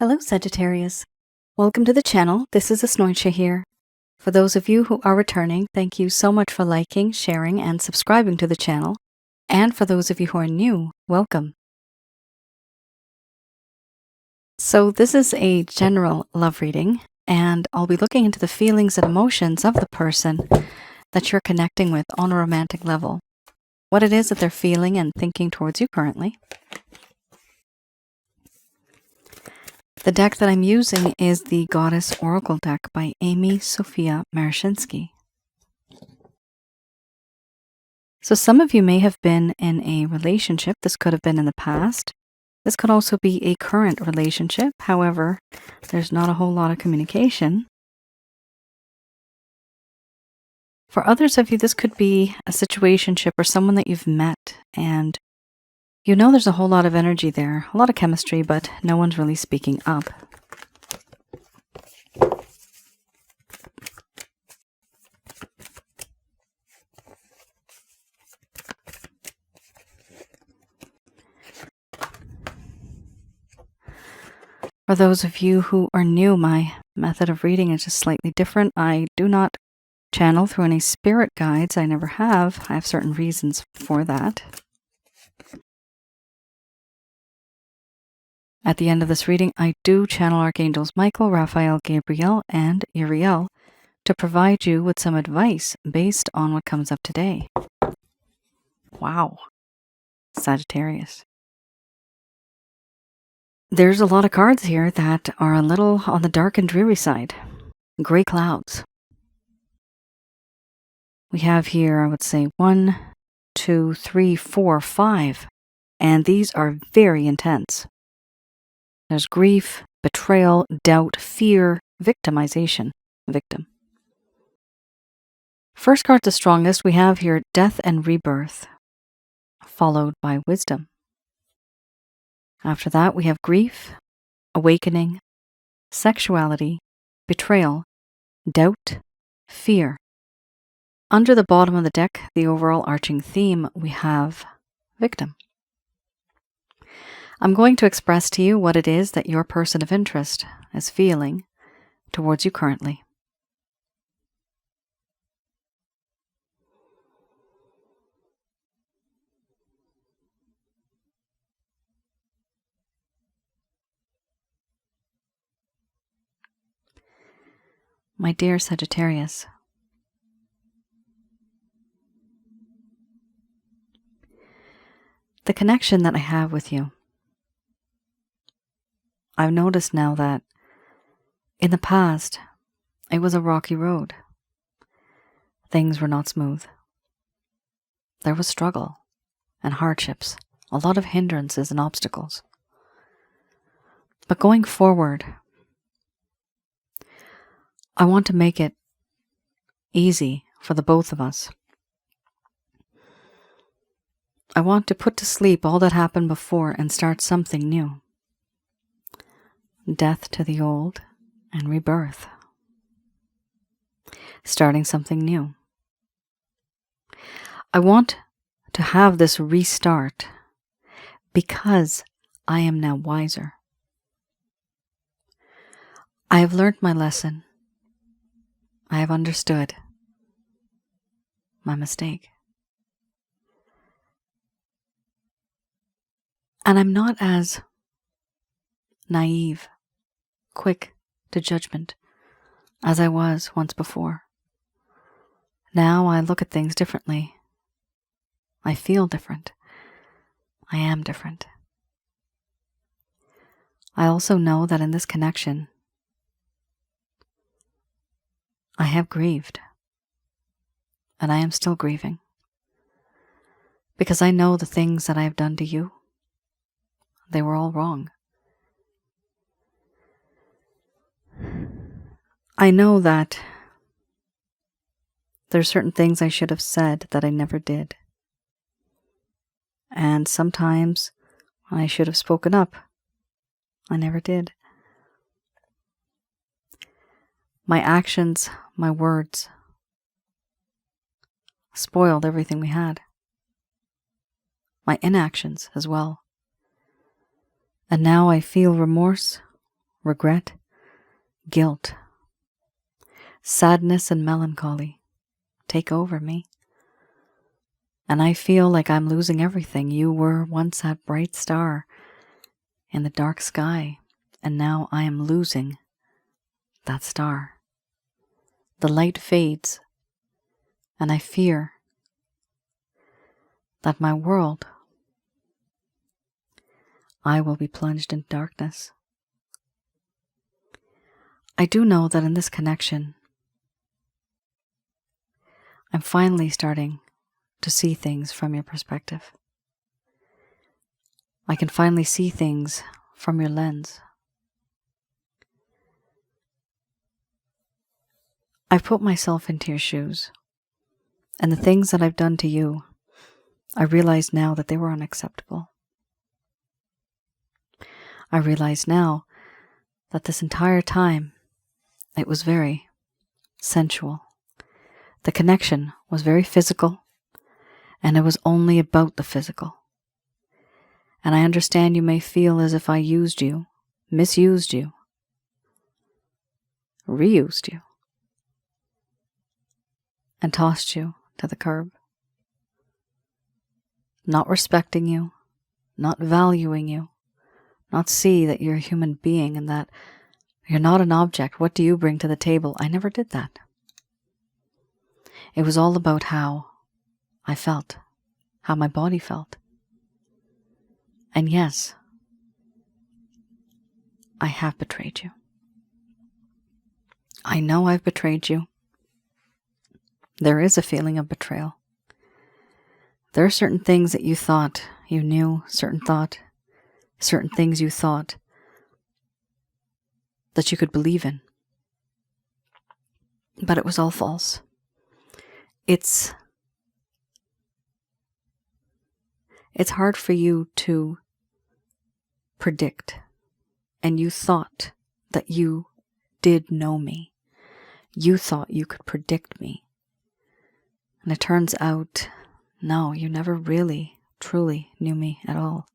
Hello, Sagittarius. Welcome to the channel. This is Asnointia here. For those of you who are returning, thank you so much for liking, sharing, and subscribing to the channel. And for those of you who are new, welcome. So this is a general love reading, and I'll be looking into the feelings and emotions of the person that you're connecting with on a romantic level. What it is that they're feeling and thinking towards you currently. The deck that I'm using is the Goddess Oracle deck by Amy Sophia Marashinsky. So some of you may have been in a relationship. This could have been in the past. This could also be a current relationship. However, there's not a whole lot of communication. For others of you, this could be a situationship or someone that you've met, and you know there's a whole lot of energy there, a lot of chemistry, but no one's really speaking up. For those of you who are new, my method of reading is just slightly different. I do not channel through any spirit guides. I never have. I have certain reasons for that. At the end of this reading, I do channel Archangels Michael, Raphael, Gabriel, and Uriel to provide you with some advice based on what comes up today. Wow. Sagittarius. There's a lot of cards here that are a little on the dark and dreary side. Gray clouds. We have here, I would say, 1, 2, 3, 4, 5. And these are very intense. There's grief, betrayal, doubt, fear, victimization, victim. First card, the strongest, we have here death and rebirth, followed by wisdom. After that, we have grief, awakening, sexuality, betrayal, doubt, fear. Under the bottom of the deck, the overall arching theme, we have victim. I'm going to express to you what it is that your person of interest is feeling towards you currently. My dear Sagittarius, the connection that I have with you, I've noticed now that in the past, it was a rocky road. Things were not smooth. There was struggle and hardships, a lot of hindrances and obstacles. But going forward, I want to make it easy for the both of us. I want to put to sleep all that happened before and start something new. Death to the old and rebirth. Starting something new. I want to have this restart because I am now wiser. I have learned my lesson. I have understood my mistake. And I'm not as naive, quick to judgment as I was once before. Now I look at things differently. I feel different. I am different. I also know that in this connection, I have grieved. And I am still grieving. Because I know the things that I have done to you, they were all wrong. I know that there's certain things I should have said that I never did. And sometimes when I should have spoken up, I never did. My actions, my words, spoiled everything we had. My inactions as well. And now I feel remorse, regret, guilt, sadness, and melancholy take over me. And I feel like I'm losing everything. You were once that bright star in the dark sky, and now I am losing that star. The light fades, and I fear that my world, I will be plunged in darkness. I do know that in this connection, I'm finally starting to see things from your perspective. I can finally see things from your lens. I've put myself into your shoes, and the things that I've done to you, I realize now that they were unacceptable. I realize now that this entire time, it was very sensual. The connection was very physical, and it was only about the physical. And I understand you may feel as if I used you, misused you, reused you, and tossed you to the curb. Not respecting you, not valuing you, not see that you're a human being and that you're not an object. What do you bring to the table? I never did that. It was all about how I felt, how my body felt. And yes, I have betrayed you. I know I've betrayed you. There is a feeling of betrayal. There are certain things that you thought you knew, certain things you thought that you could believe in. But it was all false. It's hard for you to predict, and you thought that you did know me. You thought you could predict me. And it turns out, no, you never really, truly knew me at all.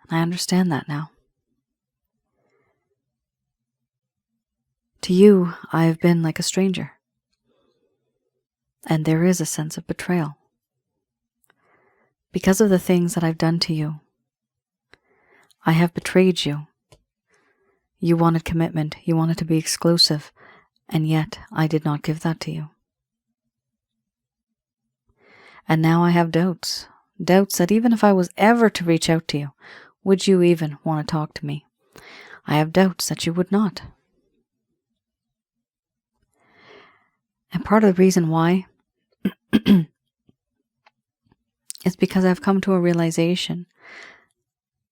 And I understand that now. To you, I have been like a stranger. And there is a sense of betrayal. Because of the things that I've done to you, I have betrayed you. You wanted commitment, you wanted to be exclusive, and yet I did not give that to you. And now I have doubts that even if I was ever to reach out to you, would you even want to talk to me? I have doubts that you would not. And part of the reason why is because I've come to a realization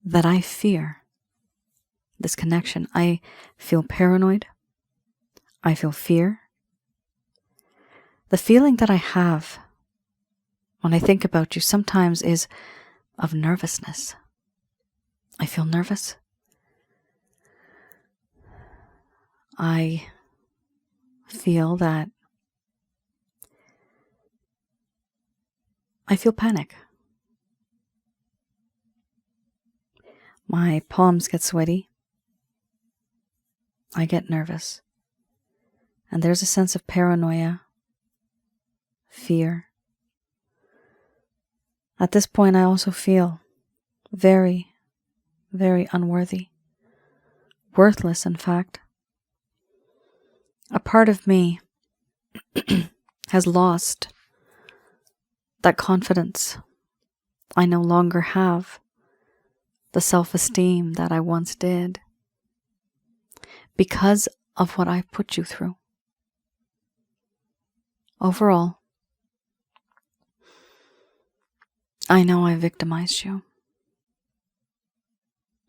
that I fear this connection. I feel paranoid. I feel fear. The feeling that I have when I think about you sometimes is of nervousness. I feel nervous. I feel that I feel panic. My palms get sweaty. I get nervous. And there's a sense of paranoia, fear. At this point, I also feel very, very unworthy. Worthless, in fact. A part of me has lost that confidence. I no longer have the self-esteem that I once did because of what I've put you through. Overall, I know I victimized you.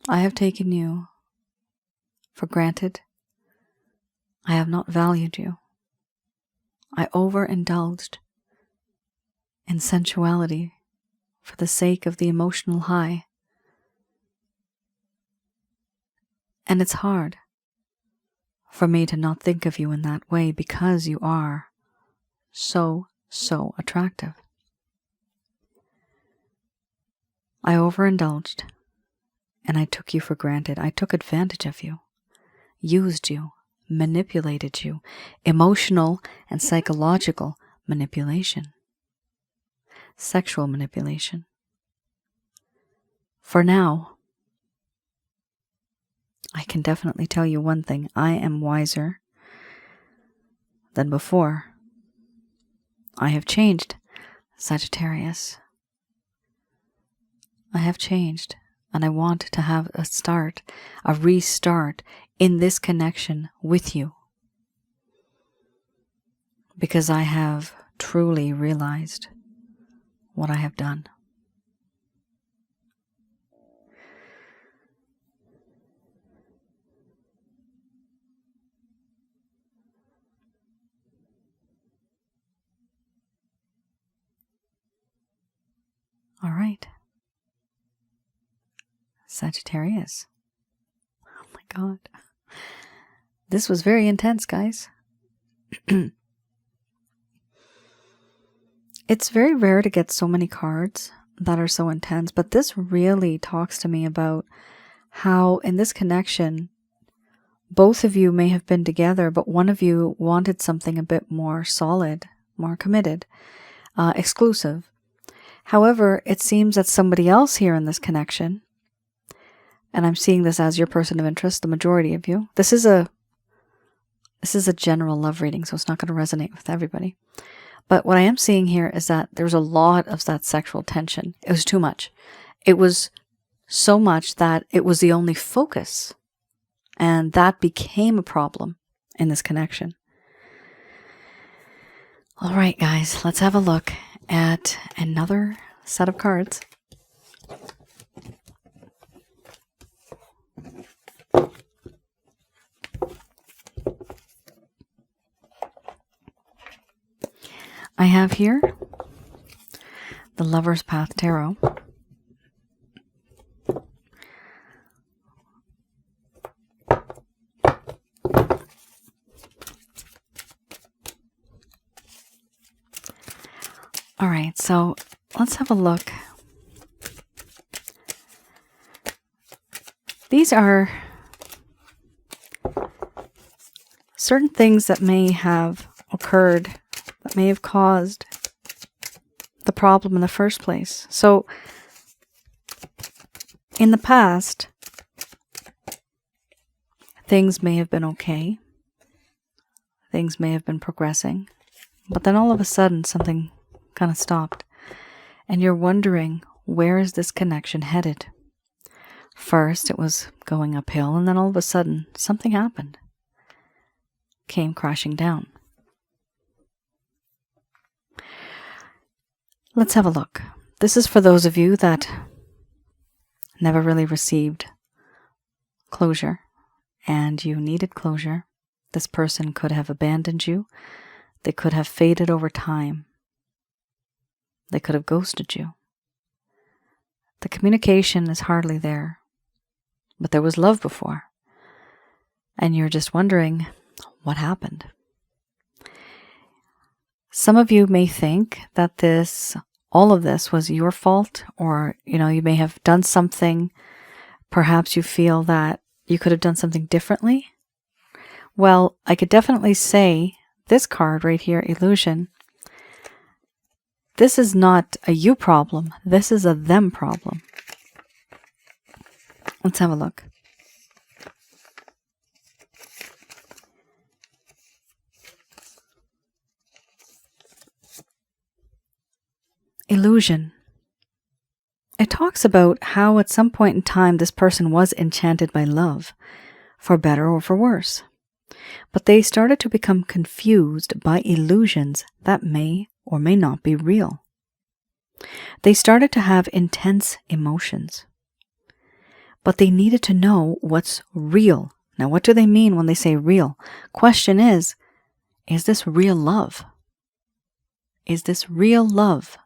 I have taken you for granted. I have not valued you. I overindulged in sensuality for the sake of the emotional high. And it's hard for me to not think of you in that way because you are so and I took you for granted. I took advantage of you, used you, manipulated you, emotional and psychological manipulation, sexual manipulation. For now, I can definitely tell you one thing. I am wiser than before. I have changed, Sagittarius. I have changed, and I want to have a restart in this connection with you. Because I have truly realized what I have done. All right. Sagittarius. Oh my God. This was very intense, guys. It's very rare to get so many cards that are so intense, but this really talks to me about how in this connection, both of you may have been together, but one of you wanted something a bit more solid, more committed, exclusive. However, it seems that somebody else here in this connection, and I'm seeing this as your person of interest, the majority of you, this is a general love reading, so it's not going to resonate with everybody. But what I am seeing here is that there's a lot of that sexual tension. It was too much. It was so much that it was the only focus. And that became a problem in this connection. All right, guys, let's have a look at another set of cards. I have here the Lover's Path Tarot. All right, so let's have a look. These are certain things that may have occurred, that may have caused the problem in the first place. So, in the past, things may have been okay. Things may have been progressing. But then all of a sudden, something kind of stopped. And you're wondering, where is this connection headed? First, it was going uphill, and then all of a sudden, something happened. Came crashing down. Let's have a look. This is for those of you that never really received closure, and you needed closure. This person could have abandoned you. They could have faded over time. They could have ghosted you. The communication is hardly there, but there was love before. And you're just wondering, what happened? Some of you may think that all of this was your fault, or, you may have done something. Perhaps you feel that you could have done something differently. Well, I could definitely say this card right here, Illusion, this is not a you problem. This is a them problem. Let's have a look. Illusion. It talks about how at some point in time this person was enchanted by love, for better or for worse. But they started to become confused by illusions that may or may not be real. They started to have intense emotions. But they needed to know what's real. Now, what do they mean when they say real? Question is this real love? Is this real love?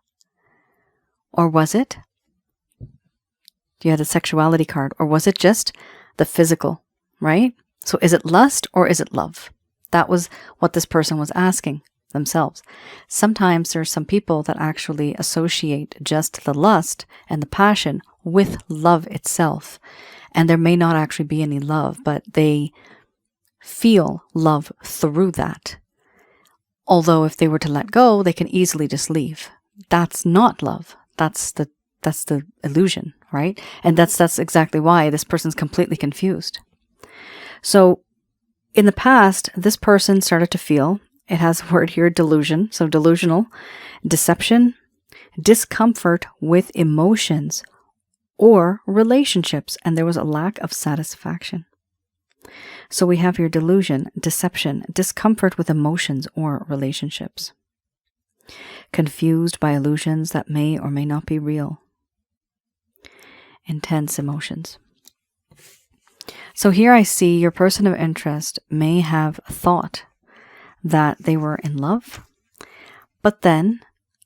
Or was it? You had a sexuality card. Or was it just the physical, right? So is it lust or is it love? That was what this person was asking themselves. Sometimes there's some people that actually associate just the lust and the passion with love itself. And there may not actually be any love, but they feel love through that. Although if they were to let go, they can easily just leave. That's not love. That's the illusion, right? And that's exactly why this person's completely confused. So in the past, this person started to feel, it has a word here, delusion, so delusional, deception, discomfort with emotions or relationships, and there was a lack of satisfaction. So we have here delusion, deception, discomfort with emotions or relationships. Confused by illusions that may or may not be real. Intense emotions. So here I see your person of interest may have thought that they were in love, but then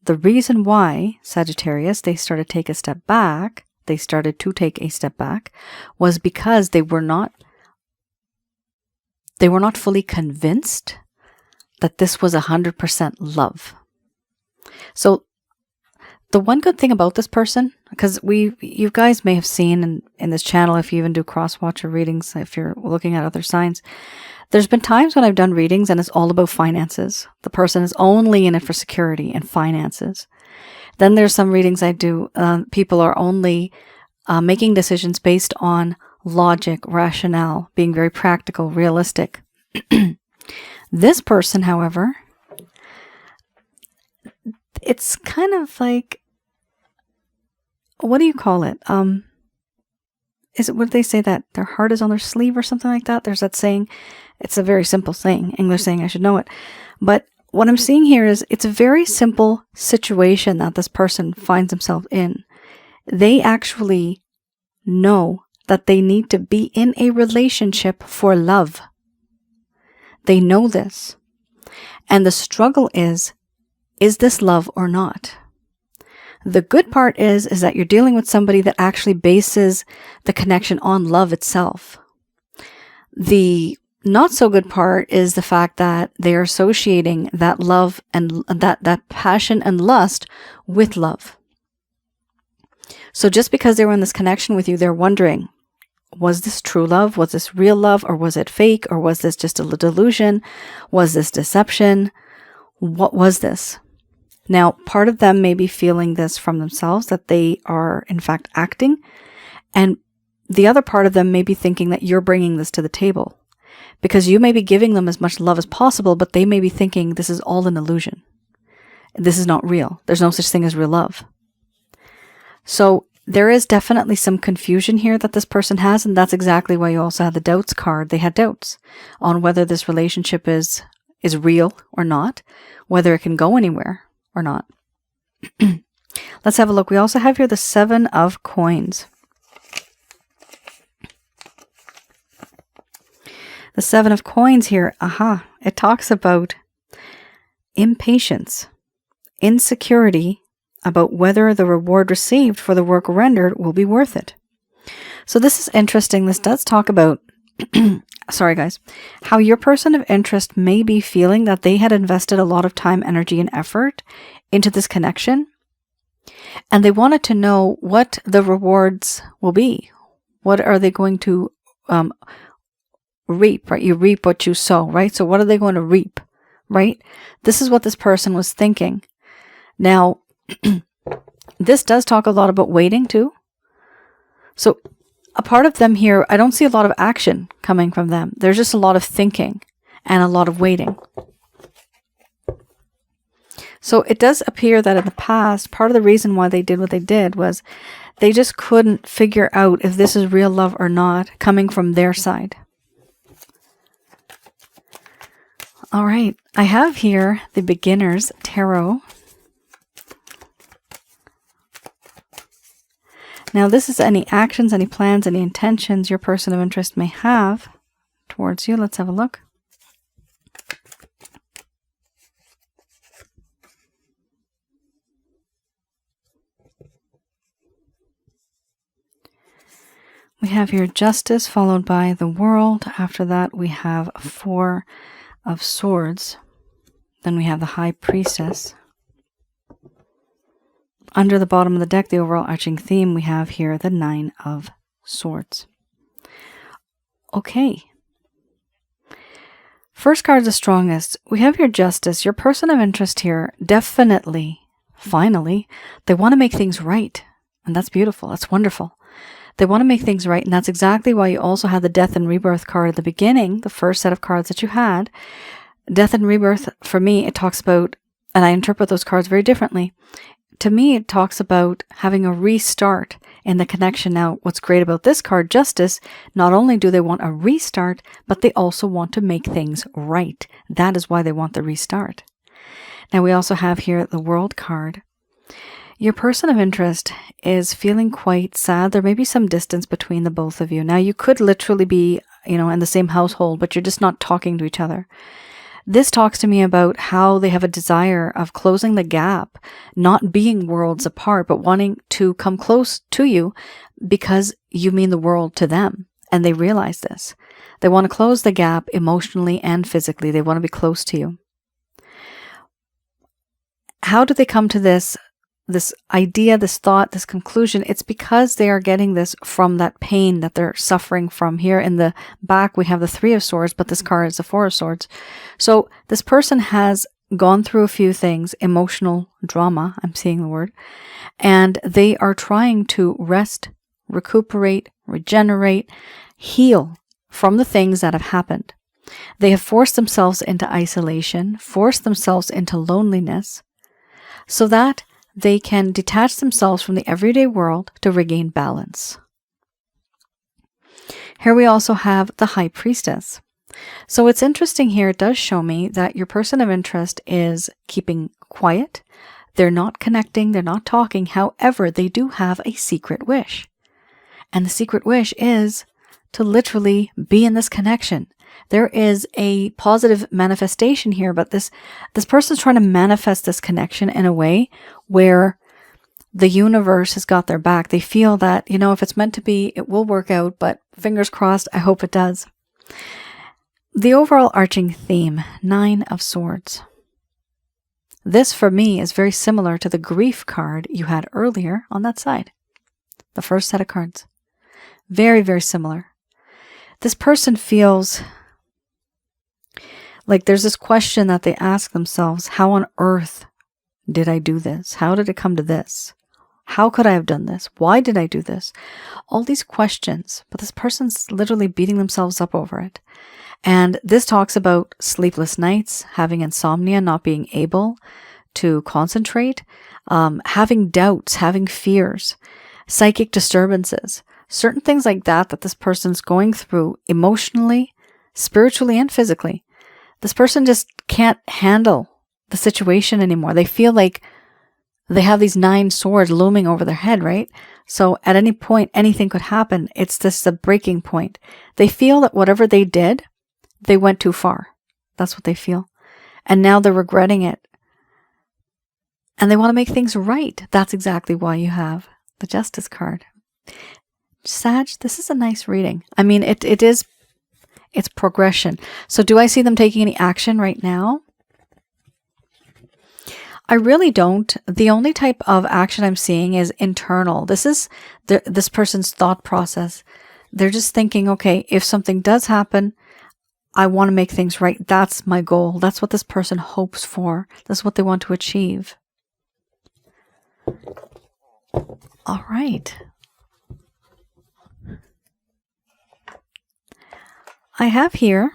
the reason why, Sagittarius, they started to take a step back, was because they were not fully convinced that this was 100% love. So the one good thing about this person, because you guys may have seen in this channel, if you even do cross-watcher readings, if you're looking at other signs, there's been times when I've done readings and it's all about finances. The person is only in it for security and finances. Then there's some readings I do, people are only making decisions based on logic, rationale, being very practical, realistic. This person, however, it's kind of like, what do you call it? Is it, what they say, that their heart is on their sleeve or something like that? There's that saying. It's a very simple saying, English saying, I should know it. But what I'm seeing here is it's a very simple situation that this person finds himself in. They actually know that they need to be in a relationship for love. They know this. And the struggle is this love or not? The good part is that you're dealing with somebody that actually bases the connection on love itself. The not so good part is the fact that they are associating that love and that passion and lust with love. So just because they were in this connection with you, they're wondering, was this true love? Was this real love? Or was it fake? Or was this just a delusion? Was this deception? What was this? Now, part of them may be feeling this from themselves, that they are in fact acting. And the other part of them may be thinking that you're bringing this to the table. Because you may be giving them as much love as possible, but they may be thinking this is all an illusion. This is not real. There's no such thing as real love. So there is definitely some confusion here that this person has, and that's exactly why you also had the doubts card. They had doubts on whether this relationship is real or not, whether it can go anywhere or not. Let's have a look. We also have here the 7 of Coins. The 7 of Coins here, it talks about impatience, insecurity about whether the reward received for the work rendered will be worth it. So this is interesting. This does talk about, sorry guys, how your person of interest may be feeling that they had invested a lot of time, energy, and effort into this connection. And they wanted to know what the rewards will be. What are they going to reap, right? You reap what you sow, right? So what are they going to reap, right? This is what this person was thinking. Now, this does talk a lot about waiting too. So a part of them here, I don't see a lot of action coming from them. There's just a lot of thinking and a lot of waiting. So it does appear that in the past, part of the reason why they did what they did was they just couldn't figure out if this is real love or not coming from their side. All right, I have here the Beginner's Tarot. Now this is any actions, any plans, any intentions your person of interest may have towards you. Let's have a look. We have here Justice followed by the World. After that we have 4 of Swords. Then we have the High Priestess. under the bottom of the deck, the overall arching theme, we have here the 9 of Swords. Okay. First card is the strongest. We have your Justice. Your person of interest here, definitely, finally, they want to make things right. And that's beautiful. That's wonderful. They want to make things right. And that's exactly why you also had the Death and Rebirth card at the beginning, the first set of cards that you had. Death and Rebirth, for me, it talks about, and I interpret those cards very differently. To me, it talks about having a restart in the connection. Now, what's great about this card, Justice, not only do they want a restart, but they also want to make things right. That is why they want the restart. Now, we also have here the World card. Your person of interest is feeling quite sad. There may be some distance between the both of you. Now, you could literally be, in the same household, but you're just not talking to each other. This talks to me about how they have a desire of closing the gap, not being worlds apart, but wanting to come close to you because you mean the world to them. And they realize this. They want to close the gap emotionally and physically. They want to be close to you. How do they come to this idea, this thought, this conclusion? It's because they are getting this from that pain that they're suffering from. Here in the back, we have the 3 of Swords, but this card is the 4 of Swords. So this person has gone through a few things, emotional drama, I'm seeing the word, and they are trying to rest, recuperate, regenerate, heal from the things that have happened. They have forced themselves into isolation, forced themselves into loneliness, so that they can detach themselves from the everyday world to regain balance. Here we also have the High Priestess. So it's interesting here. It does show me that your person of interest is keeping quiet. They're not connecting. They're not talking. However, they do have a secret wish. And the secret wish is to literally be in this connection. There is a positive manifestation here, but this person's trying to manifest this connection in a way where the universe has got their back. They feel that, if it's meant to be, it will work out, but fingers crossed, I hope it does. The overall arching theme, 9 of Swords. This, for me, is very similar to the Grief card you had earlier on that side. The first set of cards. Very, very similar. This person feels like there's this question that they ask themselves: how on earth did I do this? How did it come to this? How could I have done this? Why did I do this? All these questions, but this person's literally beating themselves up over it. And this talks about sleepless nights, having insomnia, not being able to concentrate, having doubts, having fears, psychic disturbances, certain things like that this person's going through emotionally, spiritually, and physically. This person just can't handle the situation anymore. They feel like they have these 9 swords looming over their head, right? So at any point, anything could happen. It's a breaking point. They feel that whatever they did, they went too far. That's what they feel. And now they're regretting it. And they want to make things right. That's exactly why you have the Justice card. Sag, this is a nice reading. I mean, it's progression. So do I see them taking any action right now? I really don't. The only type of action I'm seeing is internal. This is this person's thought process. They're just thinking, okay, if something does happen, I want to make things right. That's my goal. That's what this person hopes for. That's what they want to achieve. All right. I have here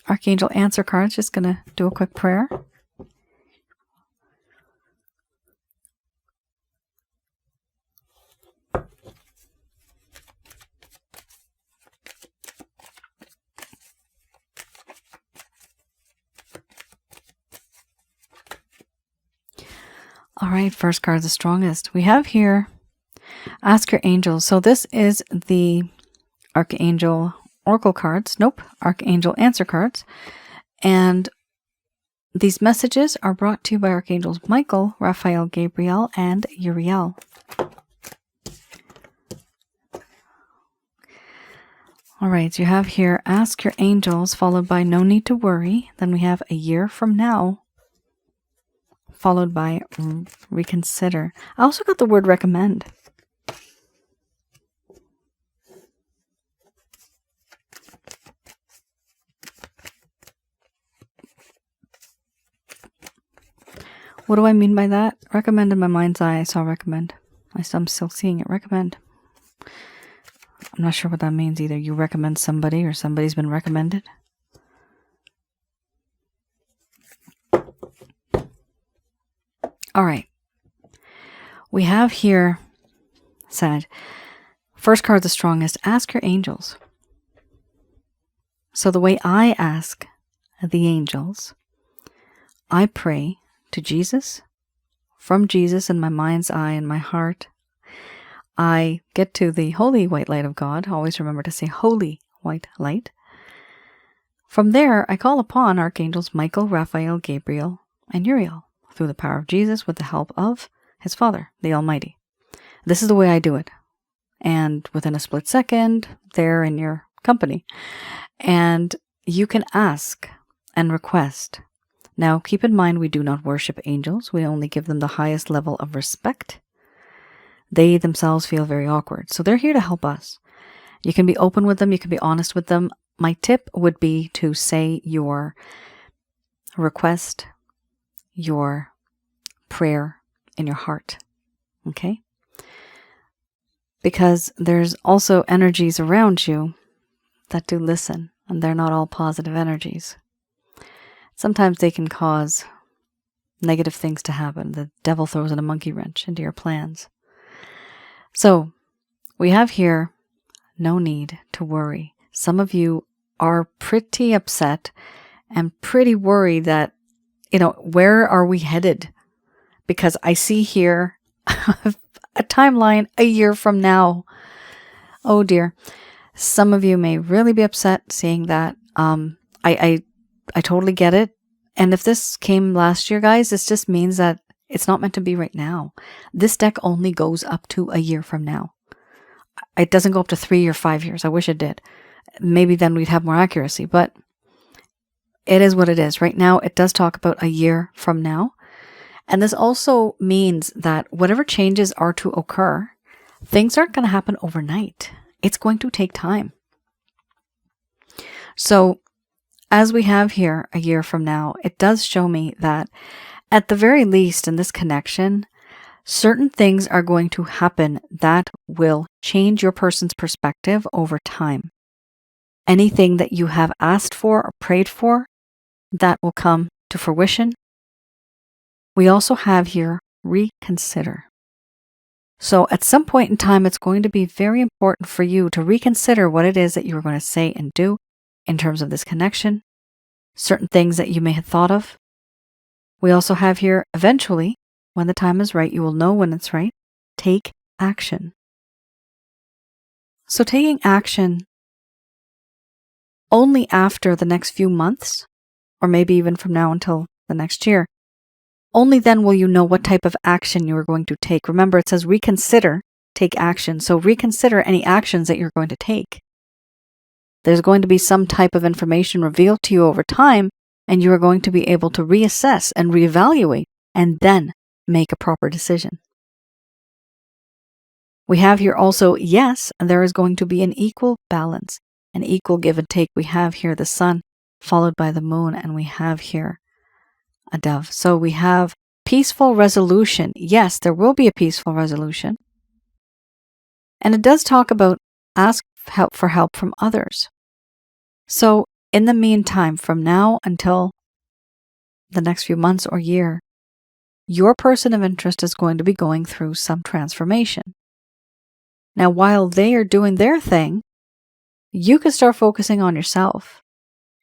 Archangel Answer cards. Just going to do a quick prayer. All right, first card, the strongest. We have here, ask your angels. So this is the Archangel Oracle cards. Nope, Archangel Answer cards. And these messages are brought to you by Archangels Michael, Raphael, Gabriel, and Uriel. All right, so you have here, ask your angels, followed by no need to worry. Then we have a year from now, followed by reconsider. I also got the word recommend. What do I mean by that? Recommend in my mind's eye, I saw recommend. I'm still seeing it. Recommend. I'm not sure what that means either. You recommend somebody or somebody's been recommended. All right. We have here said, first card the strongest, ask your angels. So the way I ask the angels, I pray to Jesus, from Jesus in my mind's eye and my heart. I get to the holy white light of God. Always remember to say holy white light. From there, I call upon archangels Michael, Raphael, Gabriel, and Uriel through the power of Jesus with the help of his Father, the Almighty. This is the way I do it. And within a split second, they're in your company. And you can ask and request. Now, keep in mind, we do not worship angels. We only give them the highest level of respect. They themselves feel very awkward. So they're here to help us. You can be open with them. You can be honest with them. My tip would be to say your request, your prayer in your heart. Okay? Because there's also energies around you that do listen, and they're not all positive energies. Sometimes they can cause negative things to happen. The devil throws in a monkey wrench into your plans. So we have here no need to worry. Some of you are pretty upset and pretty worried that, where are we headed? Because I see here a timeline a year from now. Oh dear. Some of you may really be upset seeing that. I totally get it. And if this came last year, guys, this just means that it's not meant to be right now. This deck only goes up to a year from now. It doesn't go up to 3 or 5 years. I wish it did. Maybe then we'd have more accuracy, but it is what it is. Right now, it does talk about a year from now. And this also means that whatever changes are to occur, things aren't going to happen overnight. It's going to take time. So, as we have here a year from now, it does show me that at the very least in this connection, certain things are going to happen that will change your person's perspective over time. Anything that you have asked for or prayed for, that will come to fruition. We also have here reconsider. So at some point in time, it's going to be very important for you to reconsider what it is that you are going to say and do in terms of this connection, certain things that you may have thought of. We also have here, eventually, when the time is right, you will know when it's right, take action. So taking action only after the next few months, or maybe even from now until the next year, only then will you know what type of action you are going to take. Remember, it says reconsider, take action. So reconsider any actions that you're going to take. There's going to be some type of information revealed to you over time, and you are going to be able to reassess and reevaluate and then make a proper decision. We have here also, yes, there is going to be an equal balance, an equal give and take. We have here the sun followed by the moon, and we have here a dove. So we have peaceful resolution. Yes, there will be a peaceful resolution. And it does talk about ask for help from others. So in the meantime, from now until the next few months or year, your person of interest is going to be going through some transformation. Now, while they are doing their thing, you can start focusing on yourself.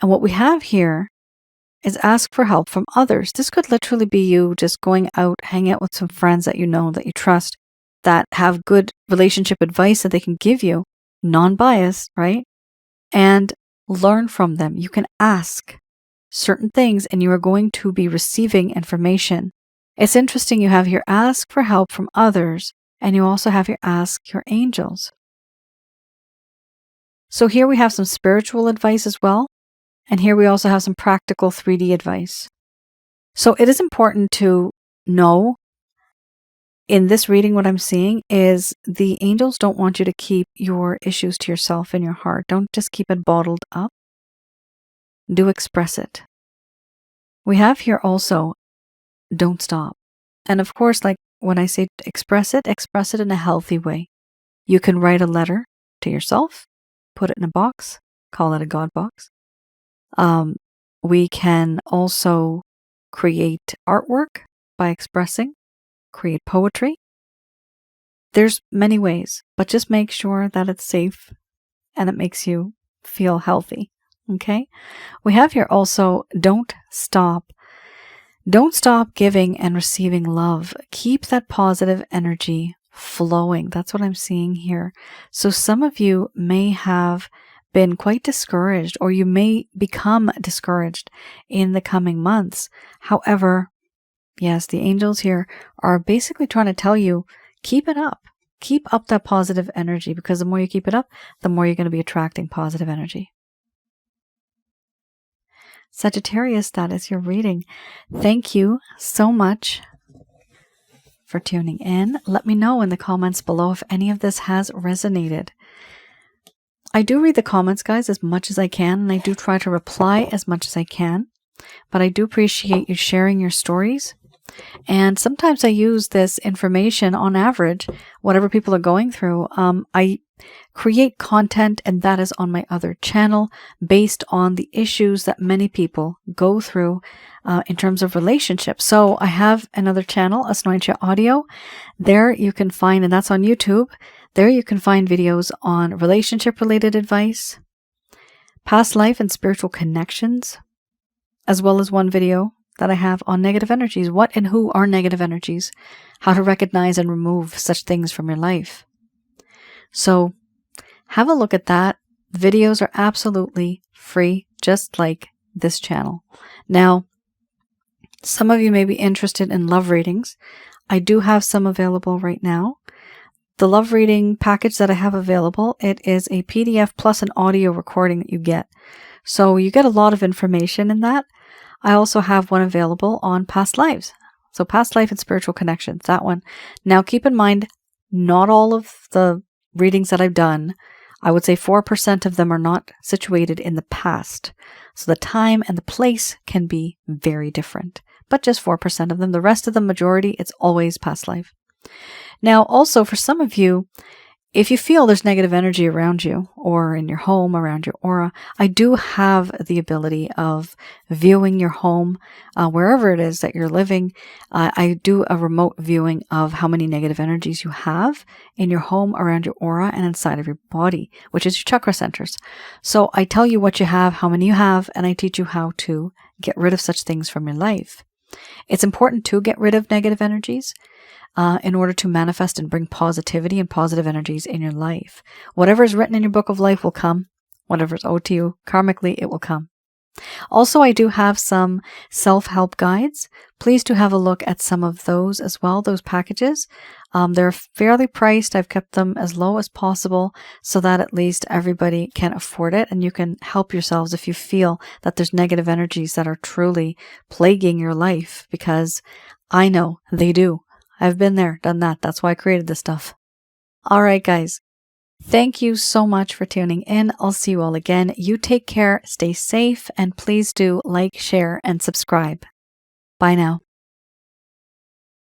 And what we have here is ask for help from others. This could literally be you just going out, hanging out with some friends that you know, that you trust, that have good relationship advice that they can give you, non-biased, right? And learn from them. You can ask certain things and you are going to be receiving information. It's interesting you have here ask for help from others, and you also have here ask your angels. So here we have some spiritual advice as well, and here we also have some practical 3D advice. So it is important to know, in this reading, what I'm seeing is the angels don't want you to keep your issues to yourself in your heart. Don't just keep it bottled up. Do express it. We have here also, don't stop. And of course, like when I say express it in a healthy way. You can write a letter to yourself, put it in a box, call it a God box. We can also create artwork by expressing, create poetry. There's many ways, but just make sure that it's safe and it makes you feel healthy. Okay? We have here also, don't stop. Don't stop giving and receiving love. Keep that positive energy flowing. That's what I'm seeing here. So some of you may have been quite discouraged, or you may become discouraged in the coming months. However, yes, the angels here are basically trying to tell you, keep it up. Keep up that positive energy, because the more you keep it up, the more you're going to be attracting positive energy. Sagittarius, that is your reading. Thank you so much for tuning in. Let me know in the comments below if any of this has resonated. I do read the comments, guys, as much as I can, and I do try to reply as much as I can, but I do appreciate you sharing your stories. And sometimes I use this information on average, whatever people are going through. I create content, and that is on my other channel based on the issues that many people go through in terms of relationships. So I have another channel, Asnointia Audio. There you can find, and that's on YouTube. There you can find videos on relationship related advice, past life and spiritual connections, as well as one video that I have on negative energies. What and who are negative energies? How to recognize and remove such things from your life. So have a look at that. Videos are absolutely free, just like this channel. Now, some of you may be interested in love readings. I do have some available right now. The love reading package that I have available, it is a PDF plus an audio recording that you get. So you get a lot of information in that. I also have one available on past lives. So past life and spiritual connections, that one. Now keep in mind, not all of the readings that I've done, I would say 4% of them are not situated in the past. So the time and the place can be very different, but just 4% of them. The rest of the majority, it's always past life. Now, also for some of you, if you feel there's negative energy around you or in your home, around your aura, I do have the ability of viewing your home, wherever it is that you're living. I do a remote viewing of how many negative energies you have in your home, around your aura, and inside of your body, which is your chakra centers. So I tell you what you have, how many you have, and I teach you how to get rid of such things from your life. It's important to get rid of negative energies in order to manifest and bring positivity and positive energies in your life. Whatever is written in your book of life will come. Whatever is owed to you karmically, it will come. Also, I do have some self-help guides. Please do have a look at some of those as well, those packages. They're fairly priced. I've kept them as low as possible so that at least everybody can afford it, and you can help yourselves if you feel that there's negative energies that are truly plaguing your life, because I know they do. I've been there, done that. That's why I created this stuff. All right, guys. Thank you so much for tuning in. I'll see you all again. You take care, stay safe, and please do like, share, and subscribe. Bye now.